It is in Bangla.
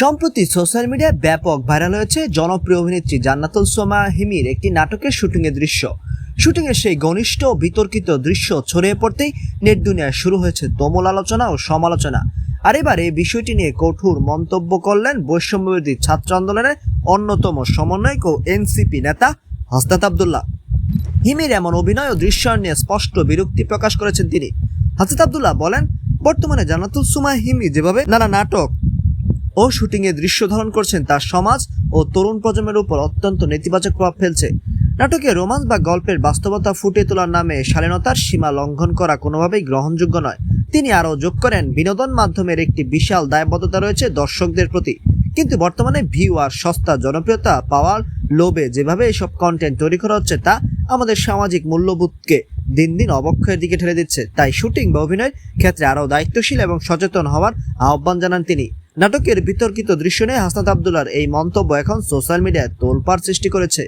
সম্প্রতি সোশ্যাল মিডিয়ায় ব্যাপক ভাইরাল হয়েছে জনপ্রিয় অভিনেত্রী জান্নাতুল সোমা হিমির একটি নাটকের শুটিংয়ের দৃশ্য। শুটিংয়ের সেই ঘনিষ্ঠ ও বিতর্কিত দৃশ্য ছড়িয়ে পড়তেই নেট দুনিয়ায় শুরু হয়েছে তুমুল আলোচনা ও সমালোচনা। আর এবার এই বিষয়টি নিয়ে কঠোর মন্তব্য করলেন বৈষম্যবিরোধী ছাত্র আন্দোলনের অন্যতম সমন্বয়ক ও এনসিপি নেতা হাসনাত আব্দুল্লাহ। হিমির এমন অভিনয় ও দৃশ্যায়ন নিয়ে স্পষ্ট বিরক্তি প্রকাশ করেছেন তিনি। হাসনাত আব্দুল্লাহ বলেন, বর্তমানে জান্নাতুল সোমা হিমি যেভাবে নানা নাটক ও শুটিংয়ে দৃশ্য ধারণ করছেন তা সমাজ ও তরুণ প্রজন্মের উপর অত্যন্ত নেতিবাচক প্রভাব ফেলছে। নাটকে রোমান্স বা গল্পের বাস্তবতা ফুটিয়ে তোলার নামে শালীনতার সীমা লঙ্ঘন করা কোনোভাবেই গ্রহণযোগ্য নয়। তিনি আরও যোগ করেন, বিনোদন মাধ্যমের একটি বিশাল দায়বদ্ধতা রয়েছে দর্শকদের প্রতি, কিন্তু বর্তমানে ভিউ আর সস্তা জনপ্রিয়তা পাওয়ার লোভে যেভাবে এসব কন্টেন্ট তৈরি করা হচ্ছে তা আমাদের সামাজিক মূল্যবোধকে দিন দিন অবক্ষয়ের দিকে ঠেলে দিচ্ছে। তাই শুটিং বা অভিনয়ের ক্ষেত্রে আরও দায়িত্বশীল এবং সচেতন হওয়ার আহ্বান জানান তিনি। নাটকের বিতর্কিত দৃশ্য নিয়ে হাসনাত আব্দুল্লাহর এই মন্তব্য এখন সোশ্যাল মিডিয়ায় তোলপাড় সৃষ্টি করেছে।